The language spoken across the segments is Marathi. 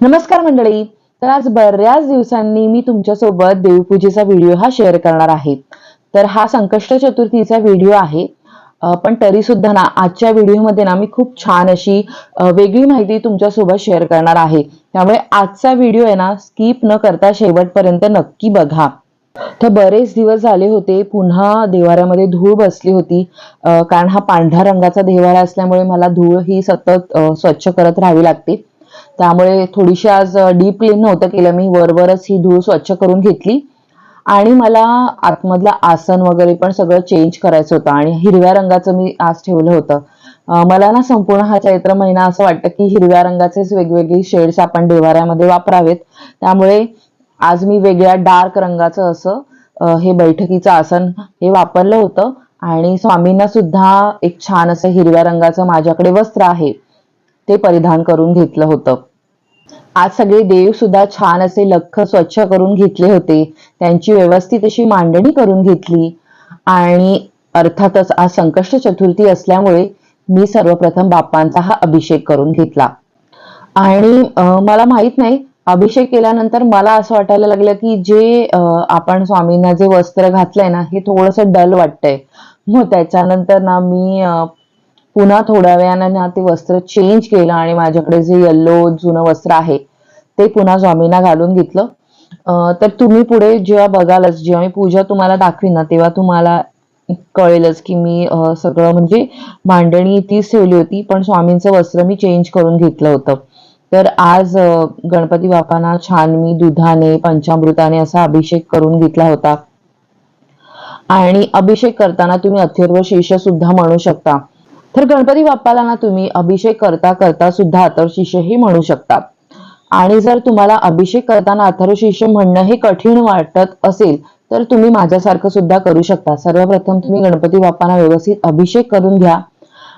नमस्कार मंडळी. तर आज बऱ्याच दिवसांनी मी तुमच्यासोबत देवपूजेचा व्हिडिओ हा शेअर करणार आहे. तर हा संकष्ट चतुर्थीचा व्हिडिओ आहे. पण तरी सुद्धा ना आजच्या व्हिडिओमध्ये ना मी खूप छान अशी वेगळी माहिती तुमच्यासोबत शेअर करणार आहे. त्यामुळे आजचा व्हिडिओ आहे ना स्किप न करता शेवटपर्यंत नक्की बघा. तर बरेच दिवस झाले होते पुन्हा देवाऱ्यामध्ये धूळ बसली होती. कारण हा पांढऱ्या रंगाचा देवारा असल्यामुळे मला धूळ ही सतत स्वच्छ करत राहावी लागते. त्यामुळे थोडीशी आज डीप क्लीन नव्हतं केलं मी, वरवरच ही धूळ स्वच्छ करून घेतली. आणि मला आतमधलं आसन वगैरे पण सगळं चेंज करायचं होतं आणि हिरव्या रंगाचं मी आज ठेवलं होतं. मला ना संपूर्ण हा चैत्र महिना असं वाटतं की हिरव्या रंगाचेच वेगवेगळे शेड्स आपण देवाऱ्यामध्ये वापरावेत. त्यामुळे आज मी वेगळ्या डार्क रंगाचं असं हे बैठकीचं आसन हे वापरलं होतं. आणि स्वामींना सुद्धा एक छान असं हिरव्या रंगाचं माझ्याकडे वस्त्र आहे ते परिधान करून घेतलं होतं. आज सगळे देव सुद्धा छान असे लख्ख स्वच्छ करून घेतले होते. त्यांची व्यवस्थित अशी मांडणी करून घेतली. आणि अर्थातच आज संकष्ट चतुर्थी असल्यामुळे मी सर्वप्रथम बाप्पांचा हा अभिषेक करून घेतला. आणि मला माहित नाही, अभिषेक केल्यानंतर मला असं वाटायला लागलं की जे आपण स्वामींना जे वस्त्र घातलंय ना हे थोडंसं डल वाटतंय. मग त्याच्यानंतर ना मी पुन्हा थोड्या वेळाने ना ते वस्त्र चेंज केलं आणि माझ्याकडे जे येल्लो जुनं वस्त्र आहे ते पुन्हा स्वामींना घालून घेतलं. तर तुम्ही पुढे जेव्हा बघालच, जेव्हा मी पूजा तुम्हाला दाखवीन ना तेव्हा तुम्हाला कळेलच की मी सगळं म्हणजे मांडणी तीच ठेवली होती, पण स्वामींचं वस्त्र मी चेंज करून घेतलं होतं. तर आज गणपती बाप्पांना छान मी दुधाने पंचामृताने असा अभिषेक करून घेतला होता. आणि अभिषेक करताना तुम्ही अथर्व शीर्ष सुद्धा म्हणू शकता. तर गणपती बाप्पाला ना तुम्ही अभिषेक करता करता सुद्धा अथर्वशीर्ष हे म्हणू शकता. आणि जर तुम्हाला अभिषेक करताना अथर्वशीर्ष म्हणणं हे कठीण वाटत असेल तर तुम्ही माझ्यासारखं सुद्धा करू शकता. सर्वप्रथम तुम्ही गणपती बाप्पांना व्यवस्थित अभिषेक करून घ्या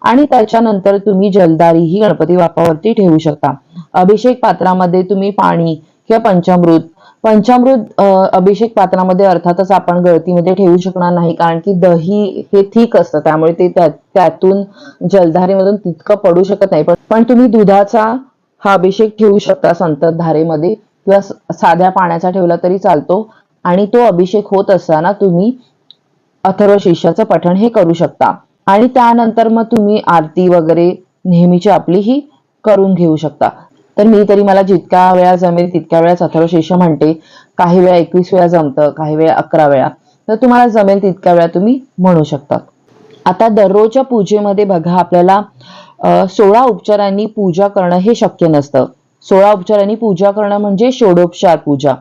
आणि त्याच्यानंतर तुम्ही जलदारी ही गणपती बाप्पावरती ठेवू शकता. अभिषेक पात्रामध्ये तुम्ही पाणी किंवा पंचामृत पंचामृत अभिषेक पात्रामध्ये अर्थातच आपण गळतीमध्ये ठेवू शकणार नाही, कारण की दही हे थिक असतं त्यामुळे ते त्यातून जलधारेमधून तितकं पडू शकत नाही. पण तुम्ही दुधाचा हा अभिषेक ठेवू शकता संततधारेमध्ये किंवा साध्या पाण्याचा ठेवला तरी चालतो. आणि तो अभिषेक होत असताना तुम्ही अथर्वशीर्षाचं पठण हे करू शकता. आणि त्यानंतर मग तुम्ही आरती वगैरे नेहमीची आपली ही करून घेऊ शकता. तर मी तरी मला जितक्या वेळा जमेल तितक्या वेळा अथर्वशीर्ष म्हणते. काही वेळा 21 वेळा जमतं, काही वेळा 11 वेळा. तर तुम्हाला जमेल तितक्या वेळा तुम्ही म्हणू शकता. आता दररोजच्या पूजेमध्ये बघा आपल्याला 16 उपचारांनी पूजा करणं हे शक्य नसतं. 16 उपचारांनी पूजा करणं म्हणजे षोडोपचार पूजा.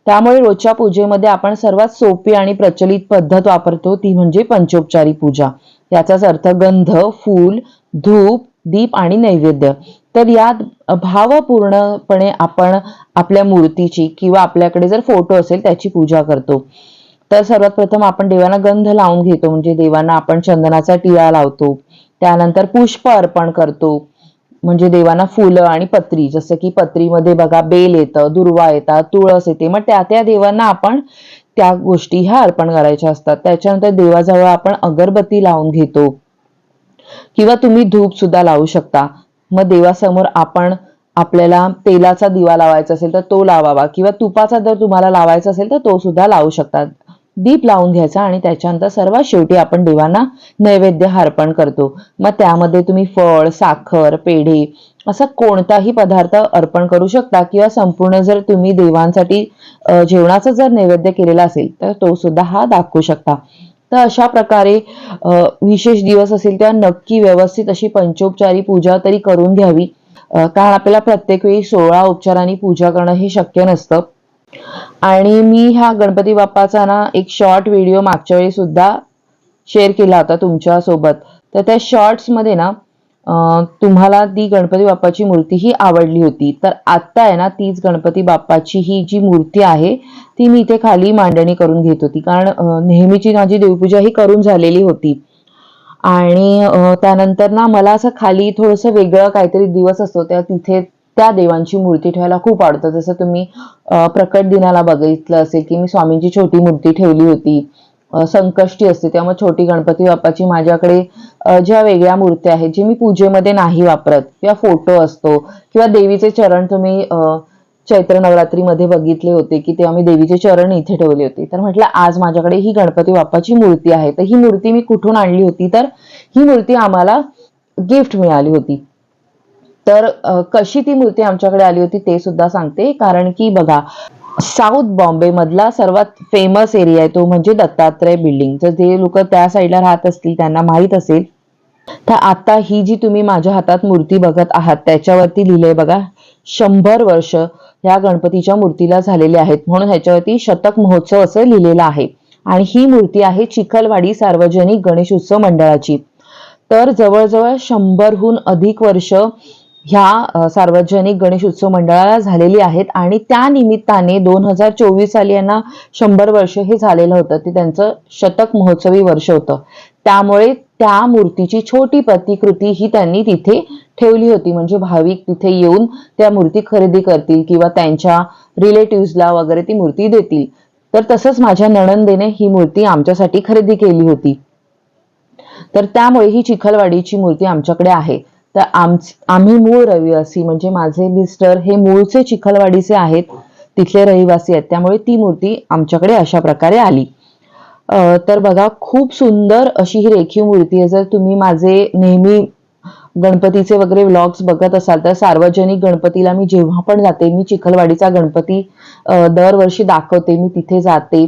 त्यामुळे रोजच्या पूजेमध्ये आपण सर्वात सोपी आणि प्रचलित पद्धत वापरतो ती म्हणजे पंचोपचारी पूजा. याचाच अर्थ गंध, फूल, धूप, दीप आणि नैवेद्य. तर यात भावपूर्णपणे आपण आपल्या मूर्तीची किंवा आपल्याकडे जर फोटो असेल त्याची पूजा करतो. तर सर्वात प्रथम आपण देवांना गंध लावून घेतो, म्हणजे देवांना आपण चंदनाचा टिळा लावतो. त्यानंतर पुष्प अर्पण करतो, म्हणजे देवांना फुलं आणि पत्री, जसं की पत्रीमध्ये बघा बेल येतं, दुर्वा येतात, तुळस येते. मग त्या त्या देवांना आपण त्या गोष्टी ह्या अर्पण करायच्या असतात. त्याच्यानंतर देवाजवळ आपण अगरबत्ती लावून घेतो किंवा तुम्ही धूप सुद्धा लावू शकता. मग देवासमोर आपण आपल्याला तेलाचा दिवा लावायचा असेल तर तो लावावा किंवा तुपाचा जर तुम्हाला लावायचा असेल तर तो सुद्धा लावू शकता. दीप लावून घ्यायचा आणि त्याच्यानंतर सर्वात शेवटी आपण देवांना नैवेद्य अर्पण करतो. मग त्यामध्ये तुम्ही फळ, साखर, पेढे असा कोणताही पदार्थ अर्पण करू शकता किंवा संपूर्ण जर तुम्ही देवांसाठी जेवणाचा जर नैवेद्य केलेला असेल तर तो सुद्धा हा दाखवू शकता. तर अशा प्रकारे विशेष दिवस असेल तेव्हा नक्की व्यवस्थित अशी पंचोपचारी पूजा तरी करून घ्यावी. कारण आपल्याला प्रत्येक वेळी 16 उपचारांनी पूजा करणं हे शक्य नसतं. आणि मी ह्या गणपती बाप्पाचा ना एक शॉर्ट व्हिडिओ मागच्या वेळी सुद्धा शेअर केला होता तुमच्या सोबत. तर त्या शॉर्ट्स मध्ये ना तुम्हाला ती गणपती बाप्पाची मूर्ती ही आवडली होती. तर आता आहे ना तीच गणपती बाप्पाची ही जी मूर्ती आहे ती मी इथे खाली मांडणी करून घेत होती, कारण नेहमीची माझी देवपूजा ही करून झालेली होती. आणि त्यानंतर ना मला असं खाली थोडंसं वेगळं काहीतरी दिवस असतो त्या तिथे त्या देवांची मूर्ती ठेवायला खूप आवडतं. जसं तुम्ही प्रकट दिनाला बघितलं असेल की मी स्वामींची छोटी मूर्ती ठेवली होती. संकष्टी असते तेव्हा छोटी गणपती बाप्पाची माझ्याकडे ज्या वेगळ्या मूर्त्या आहेत जे मी पूजेमध्ये नाही वापरत, किंवा फोटो असतो, किंवा देवीचे चरण तुम्ही चैत्र नवरात्रीमध्ये बघितले होते की तेव्हा मी देवीचे चरण इथे ठेवले होते. तर म्हटलं आज माझ्याकडे ही गणपती बाप्पाची मूर्ती आहे. तर ही मूर्ती मी कुठून आणली होती, तर ही मूर्ती आम्हाला गिफ्ट मिळाली होती. तर कशी ती मूर्ती आमच्याकडे आली होती ते सुद्धा सांगते. कारण की बघा, साऊथ बॉम्बे मधला सर्वात फेमस एरिया आहे तो म्हणजे दत्तात्रय बिल्डिंग. तर जे लोक त्या साईडला राहत असतील त्यांना माहित असेल. तर आता ही जी तुम्ही माझ्या हातात मूर्ती बघत आहात त्याच्यावरती लिहिलंय बघा, 100 वर्ष या गणपतीच्या मूर्तीला झालेले आहेत, म्हणून ह्याच्यावरती शतक महोत्सव असं लिहिलेलं आहे. आणि ही मूर्ती आहे चिखलवाडी सार्वजनिक गणेश उत्सव मंडळाची. तर जवळजवळ 100हून अधिक वर्ष ह्या सार्वजनिक गणेश उत्सव मंडळाला झालेली आहेत. आणि त्या निमित्ताने 2024 साली यांना 100 वर्ष हे झालेलं होतं, ते त्यांचं शतक महोत्सवी वर्ष होतं. त्यामुळे त्या मूर्तीची छोटी प्रतिकृती ही त्यांनी तिथे ठेवली होती, म्हणजे भाविक तिथे येऊन त्या मूर्ती खरेदी करतील किंवा त्यांच्या रिलेटिव्हजला वगैरे ती मूर्ती देतील. तर तसंच माझ्या नणंदेने ही मूर्ती आमच्यासाठी खरेदी केली होती. तर त्यामुळे ही चिखलवाडीची मूर्ती आमच्याकडे आहे. तर आम्ही मूळ रहिवासी, म्हणजे माझे मिस्टर हे मूळचे चिखलवाडीचे आहेत, तिथले रहिवासी आहेत, त्यामुळे ती मूर्ती आमच्याकडे अशा प्रकारे आली. तर बघा, खूप सुंदर अशी ही रेखीव मूर्ती आहे. जर तुम्ही माझे नेहमी गणपतीचे वगैरे व्लॉग्स बघत असाल तर सार्वजनिक गणपतीला मी जेव्हा पण जाते, मी चिखलवाडीचा गणपती दरवर्षी दाखवते, मी तिथे जाते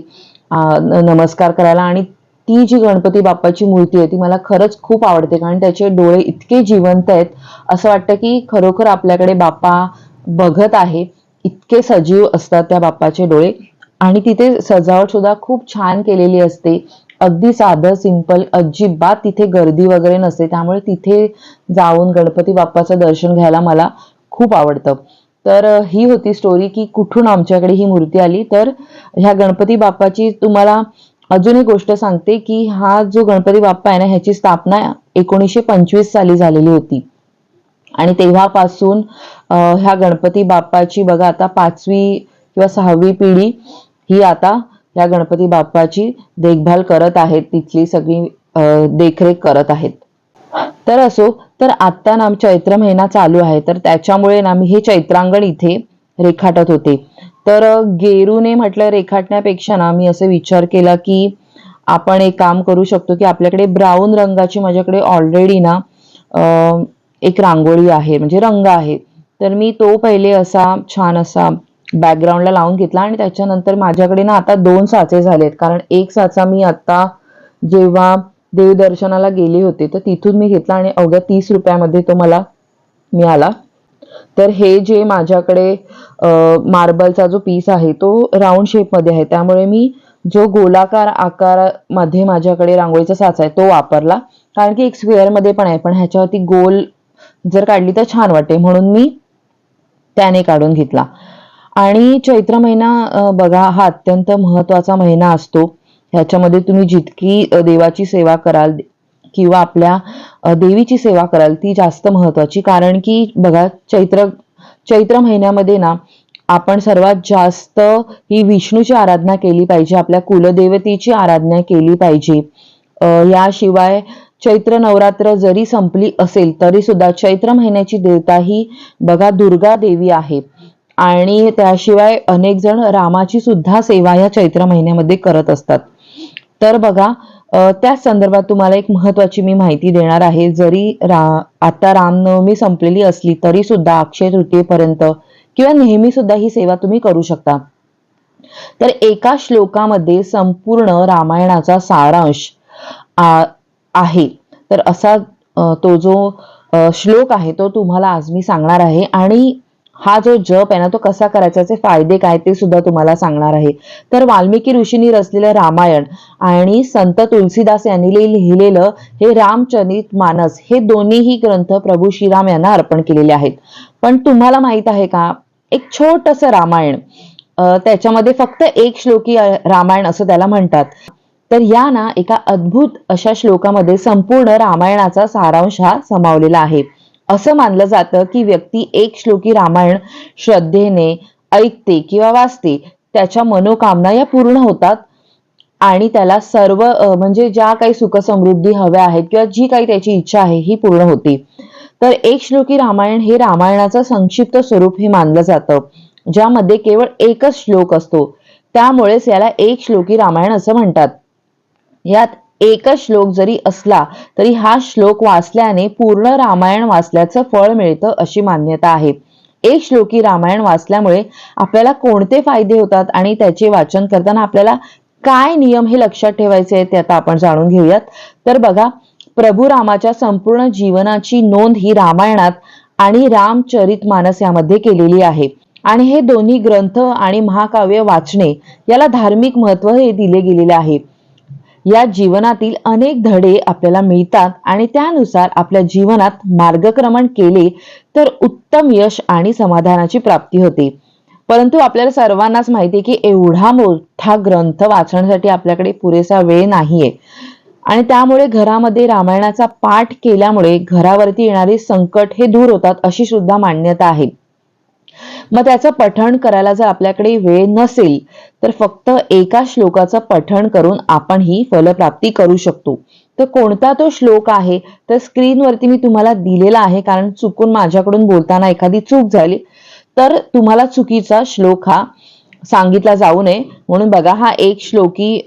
नमस्कार करायला. आणि ती जी गणपती बाप्पाची मूर्ती आहे ती मला खरंच खूप आवडते, कारण त्याचे डोळे इतके जिवंत आहेत, असं वाटतं की खरोखर आपल्याकडे बाप्पा बघत आहे, इतके सजीव असतात त्या बाप्पाचे डोळे. आणि तिथे सजावट सुद्धा खूप छान केलेली असते, अगदी साधं सिंपल, अजिबात तिथे गर्दी वगैरे नसते. त्यामुळे तिथे जाऊन गणपती बाप्पाचं दर्शन घ्यायला मला खूप आवडतं. तर ही होती स्टोरी की कुठून आमच्याकडे ही मूर्ती आली. तर ह्या गणपती बाप्पाची तुम्हाला अजून एक गोष्ट सांगते की हा जो गणपती बाप्पा आहे ना, ह्याची स्थापना 1925 साली झालेली होती. आणि तेव्हापासून ह्या गणपती बाप्पाची बघा आता 5वी किंवा 6वी पिढी ही आता या गणपती बाप्पाची देखभाल करत आहेत, तिथली सगळी देखरेख करत आहेत. तर असो, तर आता ना चैत्र महिना चालू आहे, तर त्याच्यामुळे ना मी हे चैत्रांगण इथे रेखाटत होते. तर गेरूने म्हटलं रेखाटण्यापेक्षा ना मी असे विचार केला की आपण एक काम करू शकतो की आपल्याकडे ब्राऊन रंगाची माझ्याकडे ऑलरेडी ना एक रांगोळी आहे, म्हणजे रंग आहे. तर मी तो पहिले असा छान असा बॅकग्राऊंडला लावून घेतला. आणि त्याच्यानंतर माझ्याकडे ना आता 2 साचे झालेत, कारण एक साचा मी आता जेव्हा देवदर्शनाला गेले होते तर तिथून मी घेतला आणि अवघ्या 30 रुपयामध्ये तो मला मिळाला. तर हे जे माझ्याकडे मार्बलचा जो पीस आहे तो राऊंड शेपमध्ये आहे, त्यामुळे मी जो गोलाकार आकारामध्ये माझ्याकडे रांगोळीचा साचा आहे तो वापरला. कारण की एक स्क्वेअर मध्ये पण आहे, पण ह्याच्यावरती गोल जर काढली तर छान वाटते, म्हणून मी त्याने काढून घेतला. आणि चैत्र महिना बघा हा अत्यंत महत्वाचा महिना असतो. ह्याच्यामध्ये तुम्ही जितकी देवाची सेवा कराल किंवा आपल्या देवीची सेवा कराल ती जास्त महत्वाची. कारण की बघा, चैत्र महिन्यामध्ये ना आपण सर्वात जास्त ही विष्णूची आराधना केली पाहिजे, आपल्या कुलदेवतेची आराधना केली पाहिजे. याशिवाय चैत्र नवरात्र जरी संपली असेल तरी सुद्धा चैत्र महिन्याची देवता ही बघा दुर्गा देवी आहे. आणि त्याशिवाय अनेक जण रामाची सुद्धा सेवा या चैत्र महिन्यामध्ये करत असतात. तर बघा, त्याच संदर्भात तुम्हाला एक महत्वाची मी माहिती देणार आहे. जरी आता रामनवमी संपलेली असली तरी सुद्धा अक्षय तृतीयेपर्यंत किंवा नेहमी सुद्धा ही सेवा तुम्ही करू शकता. तर एका श्लोकामध्ये संपूर्ण रामायणाचा सारांश आहे. तर असा तो जो श्लोक आहे तो तुम्हाला आज मी सांगणार आहे. आणि हा जो जप आहे ना तो कसा करायचा, त्याचे फायदे काय ते सुद्धा तुम्हाला सांगणार आहे. तर वाल्मिकी ऋषींनी रचलेलं रामायण आणि संत तुलसीदास यांनी लिहिलेलं हे रामचरित मानस हे दोन्हीही ग्रंथ प्रभू श्रीराम यांना अर्पण केलेले आहेत. पण तुम्हाला माहित आहे का, एक छोटंसं रामायण, त्याच्यामध्ये फक्त एक श्लोकी रामायण असं त्याला म्हणतात. तर या ना एका अद्भुत अशा श्लोकामध्ये संपूर्ण रामायणाचा सारांश हा समावलेला आहे. असं मानलं जातं की व्यक्ती एक श्लोकी रामायण श्रद्धेने ऐकते किंवा वाचते त्याच्या मनोकामना या पूर्ण होतात. आणि त्याला सर्व म्हणजे ज्या काही सुखसमृद्धी हव्या आहेत किंवा जी काही त्याची इच्छा आहे ही पूर्ण होती. तर एक श्लोकी रामायण हे रामायणाचं संक्षिप्त स्वरूप हे मानलं जातं, ज्यामध्ये केवळ एकच श्लोक असतो. त्यामुळेच याला एक श्लोकी रामायण असं म्हणतात. यात एकच श्लोक जरी असला तरी हा श्लोक वाचल्याने पूर्ण रामायण वाचल्याचं फळ मिळतं अशी मान्यता आहे. एक श्लोकी रामायण वाचल्यामुळे आपल्याला कोणते फायदे होतात आणि त्याचे वाचन करताना आपल्याला काय नियम हे लक्षात ठेवायचे आहेत ते आता आपण जाणून घेऊयात. तर बघा, प्रभू रामाच्या संपूर्ण जीवनाची नोंद ही रामायणात आणि रामचरितमानस यामध्ये केलेली आहे. आणि हे दोन्ही ग्रंथ आणि महाकाव्य वाचणे याला धार्मिक महत्व हे दिले गेलेले आहे. या जीवनातील अनेक धडे आपल्याला मिळतात आणि त्यानुसार आपल्या जीवनात मार्गक्रमण केले तर उत्तम यश आणि समाधानाची प्राप्ती होते. परंतु आपल्याला सर्वांनाच माहिती आहे की एवढा मोठा ग्रंथ वाचण्यासाठी आपल्याकडे पुरेसा वेळ नाहीये आणि त्यामुळे घरामध्ये रामायणाचा पाठ केल्यामुळे घरावरती येणारे संकट हे दूर होतात अशी सुद्धा मान्यता आहे. मग त्याचं पठण करायला जर आपल्याकडे वेळ नसेल तर फक्त एका श्लोकाचं पठण करून आपण ही फलप्राप्ती करू शकतो. तर कोणता तो श्लोक आहे तर स्क्रीनवरती मी तुम्हाला दिलेला आहे, कारण चुकून माझ्याकडून बोलताना एखादी चूक झाली तर तुम्हाला चुकीचा श्लोक हा सांगितला जाऊ नये म्हणून बघा, हा एक श्लोकी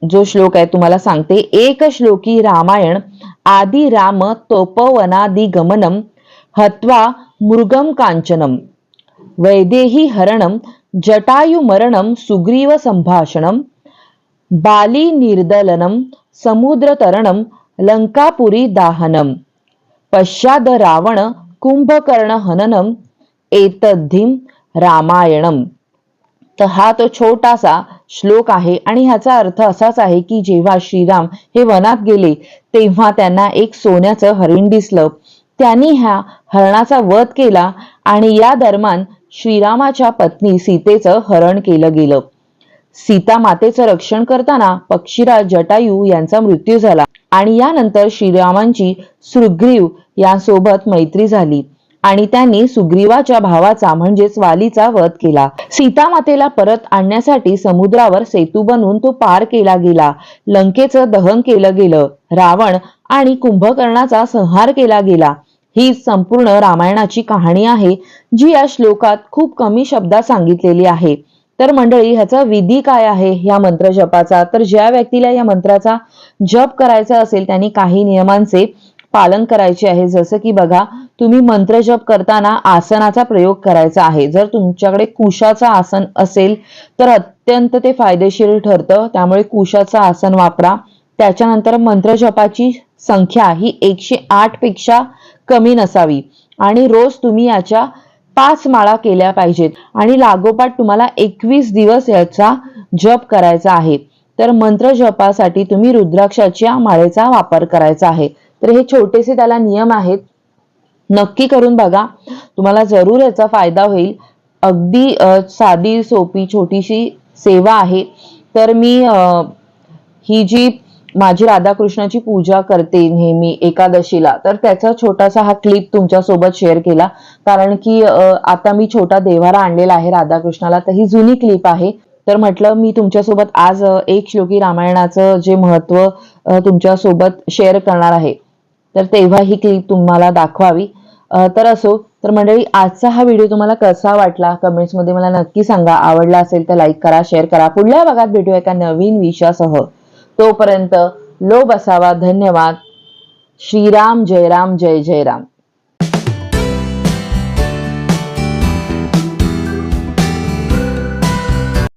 जो श्लोक आहे तुम्हाला सांगते. एक श्लोकी रामायण आदि राम तोपवनादि गमनम हत्वा मृगम कांचनम वैदेही हरणम जटायु मरणम सुग्रीव संभाषणम बाली निर्दलनम समुद्र तरणम लंकापुरी दाहनम पश्चाद रावण कुंभकर्ण हननम एतद्धिम रामायणम. तर हा तो छोटासा श्लोक आहे आणि ह्याचा अर्थ असाच आहे की जेव्हा श्रीराम हे वनात गेले तेव्हा त्यांना एक सोन्याचं हरिण दिसलं. त्यांनी ह्या हरणाचा वध केला आणि या दरम्यान श्रीरामाच्या पत्नी सीतेचं हरण केलं गेलं. सीता मातेचं रक्षण करताना पक्षीराज जटायू यांचा मृत्यू झाला आणि यानंतर श्रीरामांची सुग्रीव यांसोबत मैत्री झाली आणि त्यांनी सुग्रीवाच्या भावाचा म्हणजेच वालीचा वध केला. सीता मातेला परत आणण्यासाठी समुद्रावर सेतू बनवून तो पार केला गेला. लंकेचं दहन केलं गेलं. रावण आणि कुंभकर्णाचा संहार केला गेला. ही संपूर्ण रामायणाची कहाणी आहे जी या श्लोकात खूप कमी शब्दात सांगितलेली आहे. तर मंडळी, ह्याचा विधी काय आहे या मंत्र जपाचा? तर ज्या व्यक्तीला या मंत्राचा जप करायचा असेल त्यांनी काही नियमांचे पालन करायचे आहे. जसं की बघा, तुम्ही मंत्र जप करताना आसनाचा प्रयोग करायचा आहे. जर तुमच्याकडे कुशाचं आसन असेल तर अत्यंत ते फायदेशीर ठरतं, त्यामुळे कुशाचं आसन वापरा. त्याच्यानंतर मंत्र जपाची संख्या ही 108 पेक्षा कमी नसावी आणि रोज तुम्ही याच्या 5 माळा केल्या पाहिजेत आणि लागोपाठ तुम्हाला 21 दिवस याचा जप करायचा आहे. तर मंत्र जपासाठी तुम्ही रुद्राक्षाच्या माळेचा वापर करायचा आहे. तर हे छोटेसे त्याला नियम आहेत, नक्की करून बघा, तुम्हाला जरूर याचा फायदा होईल. अगदी साधी सोपी छोटीशी सेवा आहे. तर मी ही जी माझी राधाकृष्णाची पूजा करते नेहमी एकादशीला, तर त्याचा छोटासा हा क्लिप तुमच्या सोबत शेअर केला, कारण की आता मी छोटा देव्हारा आणलेला आहे राधाकृष्णाला, तर ही जुनी क्लिप आहे. तर म्हटलं मी तुमच्यासोबत आज एक श्लोकी रामायणाचं जे महत्व तुमच्यासोबत शेअर करणार आहे, तर तेव्हा ही क्लिप तुम्हाला दाखवावी. तर असो, तर मंडळी, आजचा हा व्हिडिओ तुम्हाला कसा वाटला कमेंट्स मध्ये मला नक्की सांगा. आवडला असेल तर लाईक करा, शेअर करा. पुढल्या भागात भेटूया एका नवीन विषयासह. तोपर्यंत लोभ असावा. धन्यवाद. श्रीराम जय राम, जय जय राम.